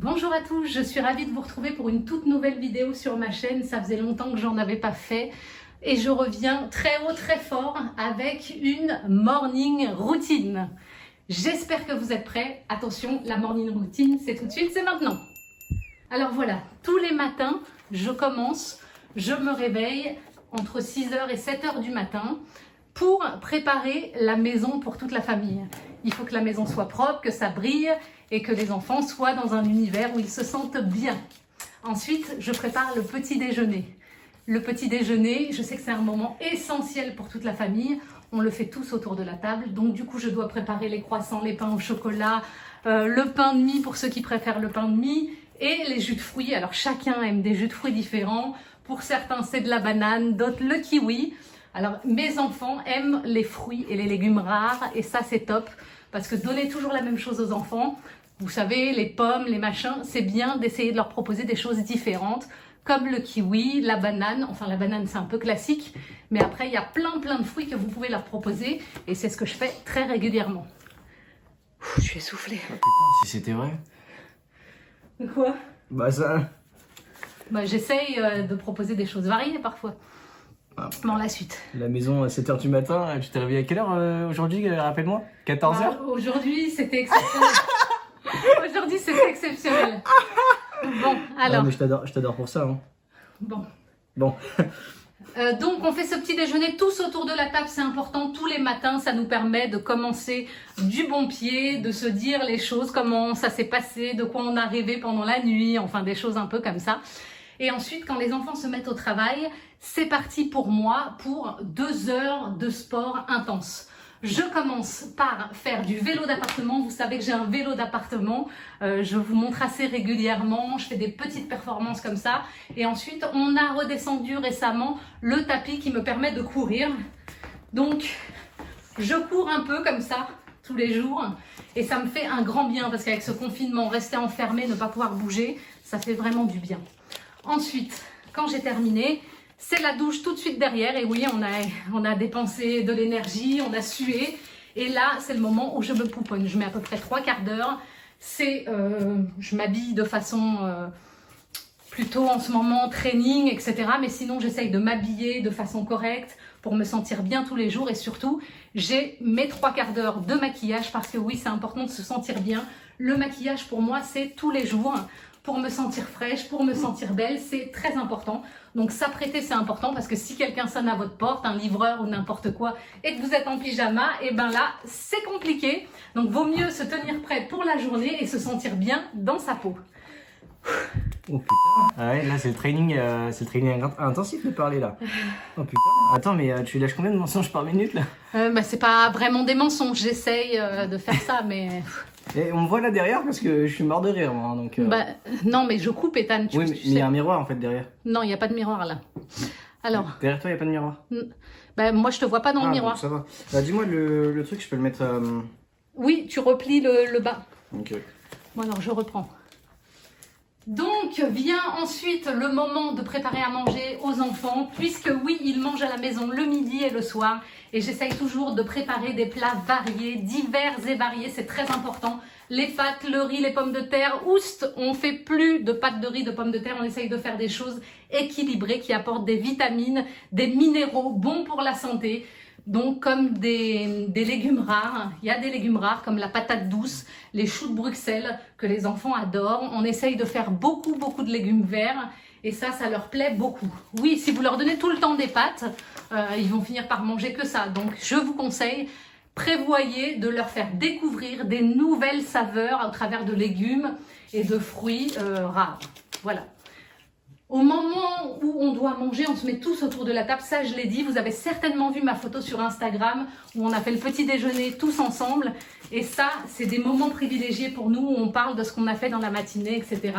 Bonjour à tous, je suis ravie de vous retrouver pour une toute nouvelle vidéo sur ma chaîne. Ça faisait longtemps que j'en avais pas fait et je reviens très haut, très fort avec une morning routine. J'espère que vous êtes prêts. Attention, la morning routine, c'est tout de suite, c'est maintenant. Alors voilà, tous les matins, je me réveille entre 6h et 7h du matin pour préparer la maison pour toute la famille. Il faut que la maison soit propre, que ça brille et que les enfants soient dans un univers où ils se sentent bien. Ensuite, je prépare le petit déjeuner. Le petit déjeuner, je sais que c'est un moment essentiel pour toute la famille. On le fait tous autour de la table. Donc du coup, je dois préparer les croissants, les pains au chocolat, le pain de mie pour ceux qui préfèrent le pain de mie et les jus de fruits. Alors chacun aime des jus de fruits différents. Pour certains, c'est de la banane, d'autres le kiwi. Alors mes enfants aiment les fruits et les légumes rares et ça c'est top parce que donner toujours la même chose aux enfants, vous savez, les pommes, les machins, c'est bien d'essayer de leur proposer des choses différentes comme le kiwi, la banane. Enfin la banane c'est un peu classique, mais après il y a plein de fruits que vous pouvez leur proposer et c'est ce que je fais très régulièrement. Je suis essoufflée. Oh putain, si c'était vrai. Quoi? Bah ça... Bah, j'essaye de proposer des choses variées parfois. Ah. Bon, la suite. La maison à 7h du matin, tu t'es réveillé à quelle heure aujourd'hui, rappelle-moi? 14h? Bah, aujourd'hui, c'était exceptionnel. Aujourd'hui, c'était exceptionnel. Bon, alors. Ah, mais je t'adore pour ça. Hein. Bon. Bon. Donc, on fait ce petit déjeuner tous autour de la table, c'est important. Tous les matins, ça nous permet de commencer du bon pied, de se dire les choses, comment ça s'est passé, de quoi on a rêvé pendant la nuit, enfin des choses un peu comme ça. Et ensuite, quand les enfants se mettent au travail, c'est parti pour moi pour 2 heures de sport intense. Je commence par faire du vélo d'appartement. Vous savez que j'ai un vélo d'appartement. Je vous montre assez régulièrement. Je fais des petites performances comme ça. Et ensuite, on a redescendu récemment le tapis qui me permet de courir. Donc, je cours un peu comme ça tous les jours. Et ça me fait un grand bien parce qu'avec ce confinement, rester enfermé, ne pas pouvoir bouger, ça fait vraiment du bien. Ensuite, quand j'ai terminé, c'est la douche tout de suite derrière. Et oui, on a dépensé de l'énergie, on a sué. Et là, c'est le moment où je me pouponne. Je mets à peu près 3/4 d'heure. Je m'habille de façon plutôt en ce moment training, etc. Mais sinon, j'essaye de m'habiller de façon correcte pour me sentir bien tous les jours. Et surtout, j'ai mes 3/4 d'heure de maquillage parce que oui, c'est important de se sentir bien. Le maquillage, pour moi, c'est tous les jours. Pour me sentir fraîche, pour me sentir belle, c'est très important. Donc s'apprêter, c'est important parce que si quelqu'un sonne à votre porte, un livreur ou n'importe quoi, et que vous êtes en pyjama, et ben là, c'est compliqué. Donc vaut mieux se tenir prêt pour la journée et se sentir bien dans sa peau. Oh putain. Ah ouais, là c'est le training intensif de parler là. Oh putain. Attends, mais tu lâches combien de mensonges par minute là? Bah, c'est pas vraiment des mensonges, j'essaye de faire ça, mais... Et on me voit là derrière parce que je suis mort de rire moi. Donc, Bah, non, mais je coupe, Ethan. Oui, mais il y a un miroir en fait derrière. Non, il n'y a pas de miroir là. Alors. Derrière toi, il n'y a pas de miroir? Bah, moi, je te vois pas dans le miroir. Bon, ça va. Bah, dis-moi le truc, je peux le mettre. Oui, tu replies le bas. Ok. Bon, alors je reprends. Donc vient ensuite le moment de préparer à manger aux enfants, puisque oui, ils mangent à la maison le midi et le soir, et j'essaye toujours de préparer des plats variés, divers et variés, c'est très important. Les pâtes, le riz, les pommes de terre, oust, on fait plus de pâtes de riz, de pommes de terre, on essaye de faire des choses équilibrées qui apportent des vitamines, des minéraux bons pour la santé. Donc comme des légumes rares, il y a des légumes rares comme la patate douce, les choux de Bruxelles que les enfants adorent. On essaye de faire beaucoup de légumes verts et ça leur plaît beaucoup. Oui, si vous leur donnez tout le temps des pâtes, ils vont finir par manger que ça. Donc je vous conseille, prévoyez de leur faire découvrir des nouvelles saveurs au travers de légumes et de fruits rares. Voilà. Au moment où on doit manger, on se met tous autour de la table. Ça, je l'ai dit. Vous avez certainement vu ma photo sur Instagram où on a fait le petit déjeuner tous ensemble. Et ça, c'est des moments privilégiés pour nous où on parle de ce qu'on a fait dans la matinée, etc.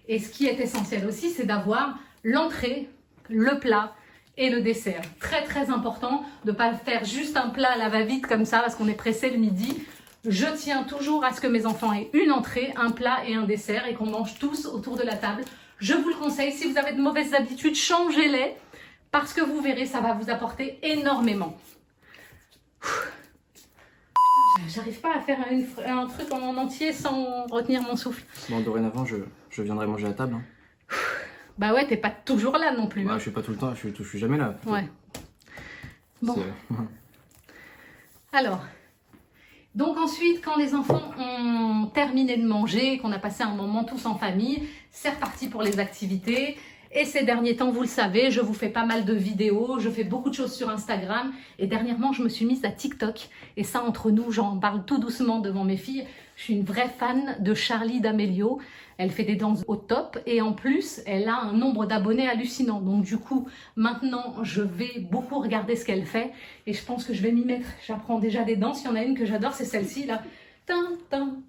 Et ce qui est essentiel aussi, c'est d'avoir l'entrée, le plat et le dessert. Très important de ne pas faire juste un plat à la va-vite comme ça parce qu'on est pressé le midi. Je tiens toujours à ce que mes enfants aient une entrée, un plat et un dessert et qu'on mange tous autour de la table. Je vous le conseille, si vous avez de mauvaises habitudes, changez-les parce que vous verrez, ça va vous apporter énormément. J'arrive pas à faire un truc en entier sans retenir mon souffle. Bon, dorénavant, je viendrai manger à table. Hein. Bah ouais, t'es pas toujours là non plus. Bah, Hein. je suis pas tout le temps, je suis jamais là. Ouais. Bon. Alors, donc ensuite, quand les enfants ont terminé de manger, qu'on a passé un moment tous en famille, c'est reparti pour les activités. Et ces derniers temps, vous le savez, je vous fais pas mal de vidéos, je fais beaucoup de choses sur Instagram. Et dernièrement, je me suis mise à TikTok. Et ça, entre nous, j'en parle tout doucement devant mes filles. Je suis une vraie fan de Charli D'Amelio. Elle fait des danses au top. Et en plus, elle a un nombre d'abonnés hallucinant. Donc du coup, maintenant, je vais beaucoup regarder ce qu'elle fait. Et je pense que je vais m'y mettre. J'apprends déjà des danses. Il y en a une que j'adore, c'est celle-ci, là. Arrête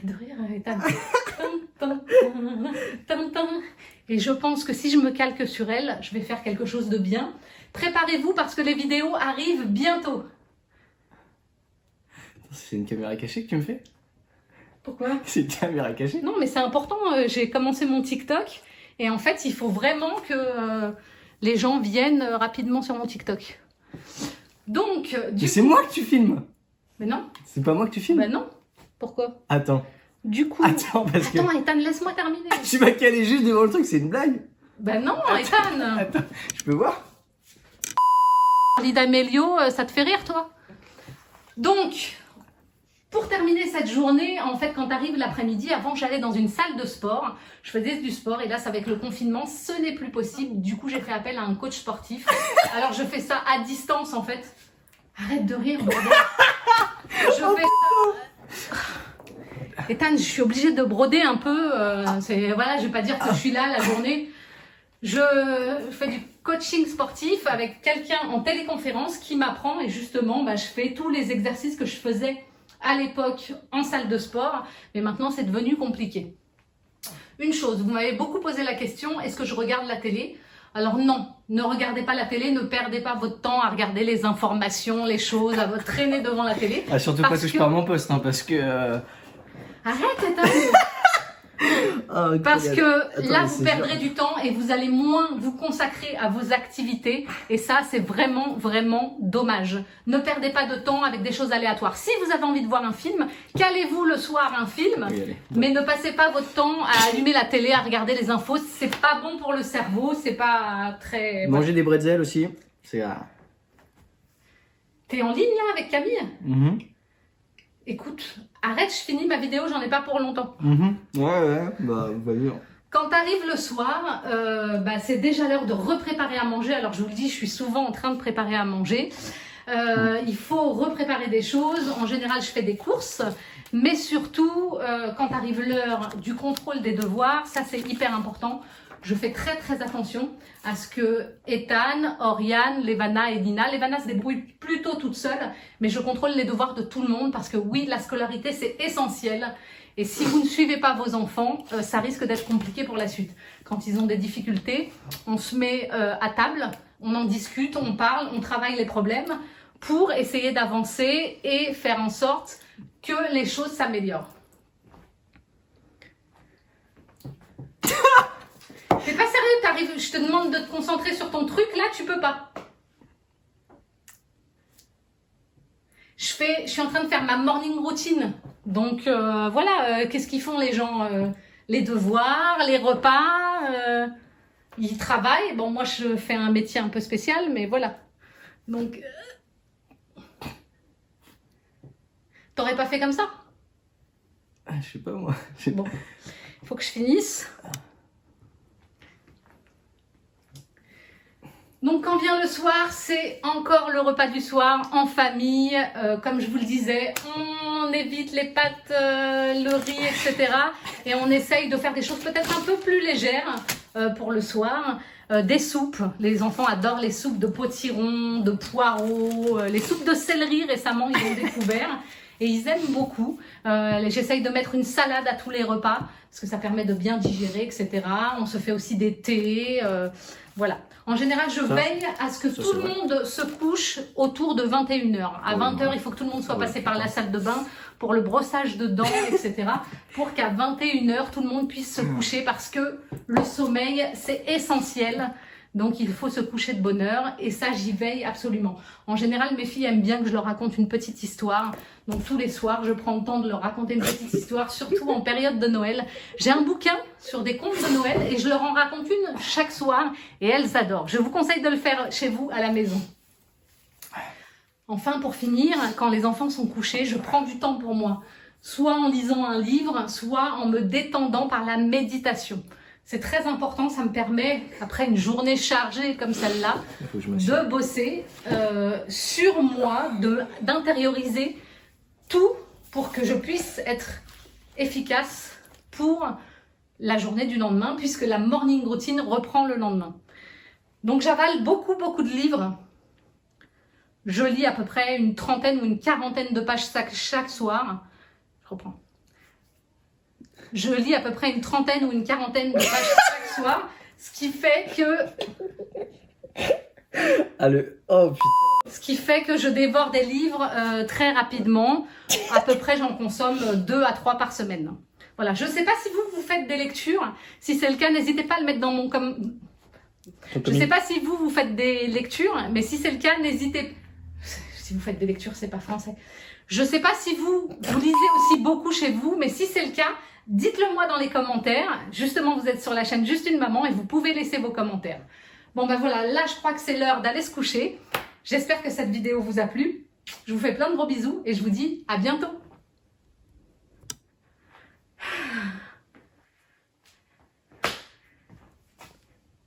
de rire, Ethan. Et je pense que si je me calque sur elle, je vais faire quelque chose de bien. Préparez-vous parce que les vidéos arrivent bientôt. C'est une caméra cachée que tu me fais? Pourquoi? C'est une caméra cachée? Non, mais c'est important. J'ai commencé mon TikTok et en fait, il faut vraiment que les gens viennent rapidement sur mon TikTok. Donc, mais c'est moi que tu filmes. Mais non. C'est pas moi que tu filmes. Bah non. Pourquoi? Attends. Du coup. Attends, Ethan, laisse-moi terminer. Tu m'as calé juste devant le truc, c'est une blague. Bah non, Ethan. Attends, je peux voir? Charli D'Amelio, ça te fait rire, toi? Donc, pour terminer cette journée, en fait, quand arrive l'après-midi, avant, j'allais dans une salle de sport. Je faisais du sport et là, c'est avec le confinement, ce n'est plus possible. Du coup, j'ai fait appel à un coach sportif. Alors, je fais ça à distance, en fait. Arrête de rire, bordel. Je fais ça. Ethan, je suis obligée de broder un peu. Voilà, je vais pas dire que je suis là la journée. Je fais du coaching sportif avec quelqu'un en téléconférence qui m'apprend et justement, je fais tous les exercices que je faisais à l'époque en salle de sport, mais maintenant c'est devenu compliqué. Une chose, vous m'avez beaucoup posé la question, est-ce que je regarde la télé? Alors non, ne regardez pas la télé, ne perdez pas votre temps à regarder les informations, les choses, à vous traîner devant la télé. Ah, surtout pas touche pas à mon poste, hein, parce que... Arrête, Ethan. Parce que là, vous perdrez du temps et vous allez moins vous consacrer à vos activités. Et ça, c'est vraiment, vraiment dommage. Ne perdez pas de temps avec des choses aléatoires. Si vous avez envie de voir un film, calez-vous le soir un film. Oui, mais ne passez pas votre temps à allumer la télé, à regarder les infos. C'est pas bon pour le cerveau. C'est pas très... Manger des bretzels aussi. C'est... T'es en ligne là avec Camille? Écoute, arrête, je finis ma vidéo, j'en ai pas pour longtemps. Ouais, bah vas-y. Quand arrive le soir, c'est déjà l'heure de repréparer à manger. Alors je vous le dis, je suis souvent en train de préparer à manger. Il faut repréparer des choses. En général, je fais des courses. Mais surtout, quand arrive l'heure du contrôle des devoirs, ça c'est hyper important. Je fais très très attention à ce que Ethan, Oriane, Levana et Dina, Levana se débrouille plutôt toute seule, mais je contrôle les devoirs de tout le monde parce que oui, la scolarité c'est essentiel. Et si vous ne suivez pas vos enfants, ça risque d'être compliqué pour la suite. Quand ils ont des difficultés, on se met à table, on en discute, on parle, on travaille les problèmes pour essayer d'avancer et faire en sorte que les choses s'améliorent. T'es pas sérieux, je te demande de te concentrer sur ton truc, là tu peux pas. Je suis en train de faire ma morning routine. Donc voilà, qu'est-ce qu'ils font les gens? Les devoirs, les repas, ils travaillent. Bon, moi je fais un métier un peu spécial, mais voilà. Donc, t'aurais pas fait comme ça? Je sais pas moi. Bon, il faut que je finisse. Donc quand vient le soir, c'est encore le repas du soir en famille. Comme je vous le disais, on évite les pâtes, le riz, etc. Et on essaye de faire des choses peut-être un peu plus légères pour le soir. Des soupes. Les enfants adorent les soupes de potiron, de poireaux, les soupes de céleri récemment, ils ont découvert. Et ils aiment beaucoup. J'essaye de mettre une salade à tous les repas parce que ça permet de bien digérer, etc. On se fait aussi des thés. Voilà. En général, je veille à ce que tout le monde se couche autour de 21h. À 20h, il faut que tout le monde soit passé par la salle de bain pour le brossage de dents, etc. Pour qu'à 21h, tout le monde puisse se coucher parce que le sommeil, c'est essentiel. Donc, il faut se coucher de bonne heure et ça, j'y veille absolument. En général, mes filles aiment bien que je leur raconte une petite histoire. Donc, tous les soirs, je prends le temps de leur raconter une petite histoire, surtout en période de Noël. J'ai un bouquin sur des contes de Noël et je leur en raconte une chaque soir et elles adorent. Je vous conseille de le faire chez vous à la maison. Enfin, pour finir, quand les enfants sont couchés, je prends du temps pour moi. Soit en lisant un livre, soit en me détendant par la méditation. C'est très important, ça me permet, après une journée chargée comme celle-là, de bosser sur moi, d'intérioriser tout pour que je puisse être efficace pour la journée du lendemain, puisque la morning routine reprend le lendemain. Donc j'avale beaucoup de livres. Je lis à peu près une trentaine ou une quarantaine de pages chaque soir. Je reprends. Je lis à peu près une trentaine ou une quarantaine de pages chaque soir, ce qui fait que... Oh putain. Ce qui fait que je dévore des livres très rapidement. À peu près, j'en consomme 2 à 3 par semaine. Voilà, je ne sais pas si vous faites des lectures. Si c'est le cas, n'hésitez pas à le mettre dans mon... Je ne sais pas si vous faites des lectures, mais si c'est le cas, n'hésitez... Si vous faites des lectures, c'est pas français. Je ne sais pas si vous lisez aussi beaucoup chez vous, mais si c'est le cas, dites-le moi dans les commentaires. Justement, vous êtes sur la chaîne Juste une Maman et vous pouvez laisser vos commentaires. Bon ben voilà, là je crois que c'est l'heure d'aller se coucher. J'espère que cette vidéo vous a plu. Je vous fais plein de gros bisous et je vous dis à bientôt.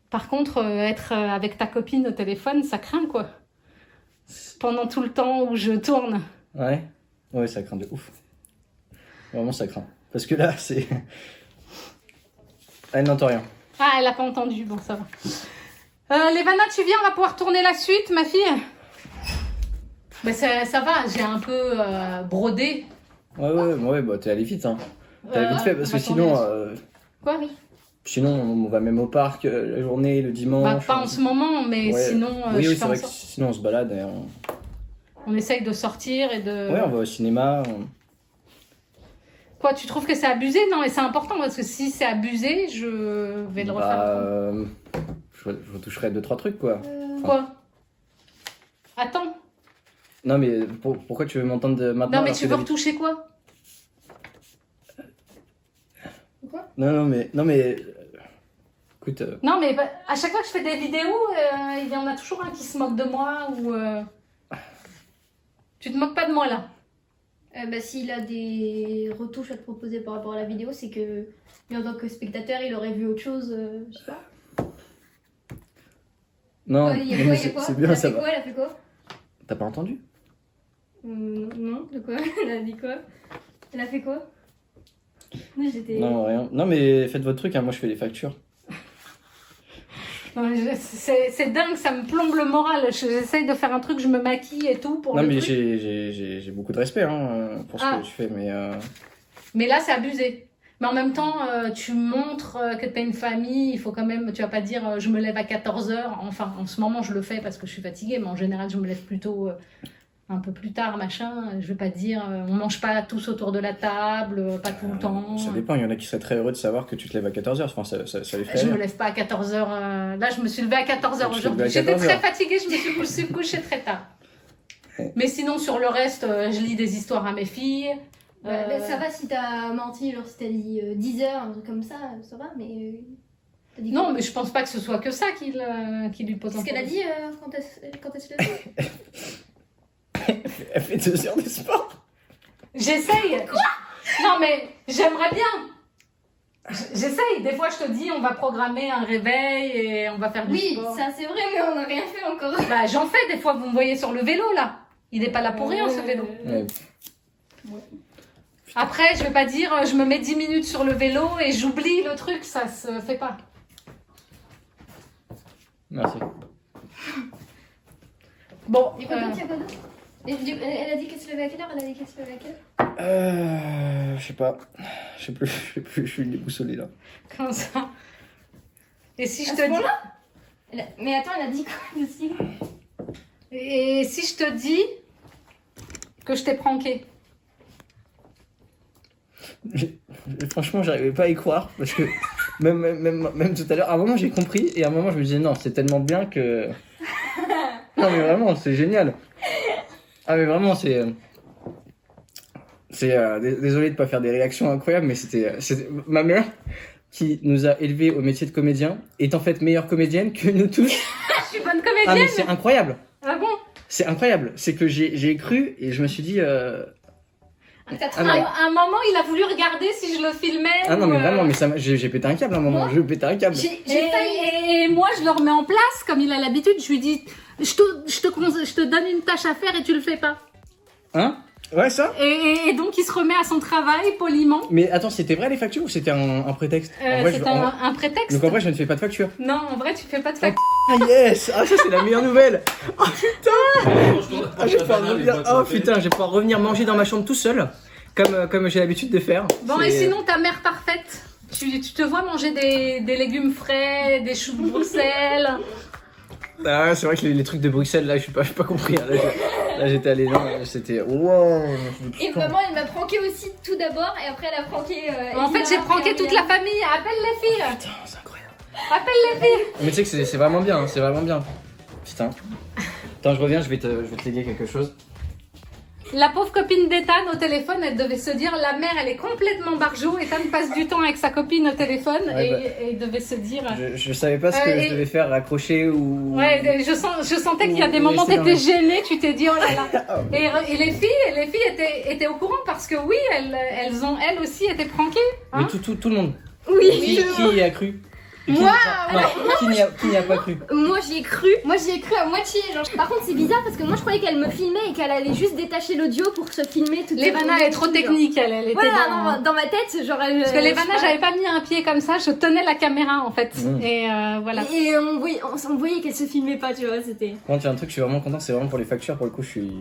Par contre, être avec ta copine au téléphone, ça craint quoi. Pendant tout le temps où je tourne. Ouais, ça craint de ouf. Vraiment, ça craint. Parce que là, c'est... Elle n'entend rien. Ah, elle n'a pas entendu, bon ça va. Lévana, tu viens, on va pouvoir tourner la suite, ma fille. Mais ça va, j'ai un peu brodé. Ouais, bah t'es allé vite, hein. T'as vite fait, parce que sinon... Quoi? Sinon, on va même au parc la journée, le dimanche. Bah, pas en ce moment, mais sinon... oui, c'est vrai que sinon on se balade et on essaye de sortir et de... Ouais, on va au cinéma. Quoi, tu trouves que c'est abusé? Non, et c'est important, parce que si c'est abusé, je vais le refaire. Je retoucherai 2-3 trucs, quoi. Quoi? Attends. Non, mais pourquoi tu veux m'entendre maintenant? Non, mais tu veux retoucher quoi? Quoi? Non, mais... Écoute... Non, mais à chaque fois que je fais des vidéos, il y en a toujours un qui se moque de moi ou... Tu te moques pas de moi, là? Bah, s'il a des retouches à te proposer par rapport à la vidéo, c'est que lui, en tant que spectateur, il aurait vu autre chose, je sais pas. Non, il y a quoi? c'est bien, ça va. Elle a fait quoi? T'as pas entendu? Non, de quoi? Elle a dit quoi? Elle a fait quoi? Non, rien. Non, mais faites votre truc, hein, moi je fais les factures. C'est dingue, ça me plombe le moral. J'essaye de faire un truc, je me maquille et tout pour non, le mais truc. j'ai beaucoup de respect pour ce que tu fais, mais... Mais là, c'est abusé. Mais en même temps, tu montres que tu as une famille, il faut quand même, tu vas pas dire je me lève à 14h. Enfin, en ce moment, je le fais parce que je suis fatiguée, mais en général, je me lève plutôt un peu plus tard, machin. Je vais pas dire on mange pas tous autour de la table, pas tout le temps. Ça dépend, il y en a qui seraient très heureux de savoir que tu te lèves à 14h. Enfin, ça les ferait Je rire. me lève pas à 14h. Là, je me suis levée à 14h Tu aujourd'hui. te lèves à J'étais 14 très heures. fatiguée, je me suis couchée très tard. Mais sinon, sur le reste, je lis des histoires à mes filles. Bah, ça va si t'as menti, genre si t'as dit 10 heures, un truc comme ça va, mais... t'as dit Non, quoi? mais je pense pas que ce soit que ça qui lui pose un Qu'est-ce qu'elle a problème. dit quand elle se levait? Elle fait 2 heures de sport. J'essaye. Non, mais j'aimerais bien. J'essaye. Des fois, je te dis, on va programmer un réveil et on va faire du Oui, sport. ça c'est vrai, mais on n'a rien fait encore. Bah, j'en fais des fois. Vous me voyez sur le vélo, là. Il est pas là pour rien, ce vélo. Ouais. Après, je vais pas dire, je me mets 10 minutes sur le vélo et j'oublie le truc. Ça se fait pas. Merci. Bon. Et quoi d'autre, y a quoi d'autre? Elle a dit qu'elle se levait à quelle heure? Elle a dit qu'elle se levait à quelle heure? Je sais pas. Je sais plus, je suis déboussolé là. Comme ça. Et si je À te ce dis... point-là? Mais attends, elle a dit quoi aussi? Et si je te dis que je t'ai pranké? Franchement, j'arrivais pas à y croire parce que Même tout à l'heure, à un moment j'ai compris et à un moment je me disais non, c'est tellement bien que. Non mais vraiment, c'est génial. Ah mais vraiment, désolé de pas faire des réactions incroyables, mais c'était ma mère qui nous a élevés au métier de comédien est en fait meilleure comédienne que nous tous. Je suis bonne Ah mais comédienne. c'est incroyable. Ah bon? C'est incroyable. C'est que j'ai cru et je me suis dit. Un 4 Ah, mais- À un moment, il a voulu regarder si je le filmais. Ah non ou, mais vraiment, mais j'ai pété un câble à un moment. Moi, Je pétais un câble. J'ai failli. Et moi, je le remets en place comme il a l'habitude. Je lui dis, je te donne une tâche à faire et tu le fais pas. Hein? Ouais ça. Et donc, il se remet à son travail poliment. Mais attends, c'était vrai les factures ou c'était un prétexte? En vrai, C'est un prétexte. Donc en vrai, je ne fais pas de facture. Non, en vrai, tu fais pas de facture. Ah yes! Ah ça c'est la meilleure nouvelle! Oh putain! Ah, je vais pouvoir revenir... Oh putain, je vais pouvoir revenir manger dans ma chambre tout seul, comme j'ai l'habitude de faire. Bon, C'est- et sinon, ta mère parfaite, tu te vois manger des légumes frais, des choux de Bruxelles. Ah c'est vrai que les trucs de Bruxelles là, je suis pas compris. Hein. Là j'étais allé là, c'était wow. Et maman, elle m'a pranké aussi tout d'abord, et après elle a pranké. En fait, j'ai pranké toute la famille. Appelle les filles. Putain, c'est incroyable. Appelle les filles. Mais tu sais que c'est vraiment bien, hein, c'est vraiment bien. Putain. Attends, je reviens, je vais te léguer quelque chose. La pauvre copine d'Ethan au téléphone, elle devait se dire la mère, elle est complètement barjot. Ethan passe du temps avec sa copine au téléphone Ouais, et elle devait se dire. Je savais pas ce que et- je devais faire, raccrocher ou. Ouais, je sentais qu'il y a des Ou moments rester t'étais dans gênée, tu t'es dit oh là là. Ah, Et les filles étaient au courant parce que oui, elles ont elles aussi été pranquées. Mais Hein. tout le monde. Oui, Qui y a cru? Moi, Qui n'y a pas cru? moi j'y ai cru. Moi j'y ai cru à moitié. Genre. Par contre, c'est bizarre parce que moi je croyais qu'elle me filmait et qu'elle allait juste détacher l'audio pour se filmer toute Levana est trop technique, elle était Voilà, dans. dans ma tête, genre. Parce que Levana, j'avais pas mis un pied comme ça, je tenais la caméra en fait. Mm. Et voilà. Et on voyait qu'elle se filmait pas, tu vois, c'était. Bon, il y a un truc, je suis vraiment content, c'est vraiment pour les factures. Pour le coup, je suis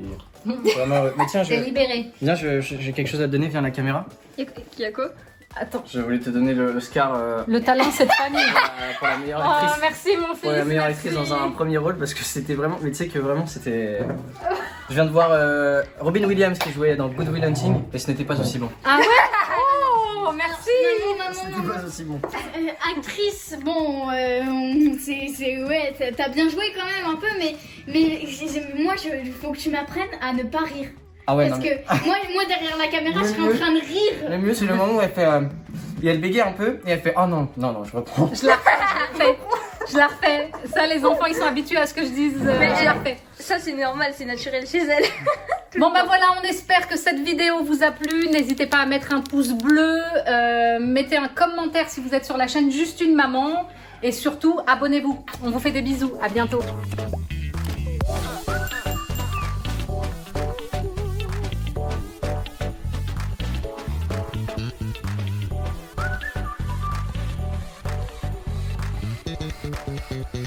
vraiment heureux. Mais tiens, T'es libérée. j'ai quelque chose à te donner. Viens la caméra. Y a quoi? Attends. Je voulais te donner le Oscar Le talent, c'est de famille. pour la meilleure Oh, actrice. merci mon fils. Pour la meilleure merci. actrice dans un premier rôle parce que c'était vraiment. Mais tu sais que vraiment c'était. Je viens de voir Robin Williams qui jouait dans Good Will Hunting et ce n'était pas aussi bon. Ah ouais. Oh, merci. C'était pas aussi bon. Actrice, bon, ouais, t'as bien joué quand même un peu, mais moi, faut que tu m'apprennes à ne pas rire. Ah ouais, Parce non. que moi derrière la caméra, Le je serais en mieux- train de rire. Le mieux c'est le moment où elle fait. Et elle bégaye un peu et elle fait oh non, je reprends. Je la refais. Je la refais. Ça, les enfants, ils sont habitués à ce que je dise. Je la refais. Ça, c'est normal, c'est naturel chez elle. Bon bah voilà, on espère que cette vidéo vous a plu. N'hésitez pas à mettre un pouce bleu, mettez un commentaire si vous êtes sur la chaîne Juste une Maman. Et surtout, abonnez-vous. On vous fait des bisous. À bientôt. Thank you.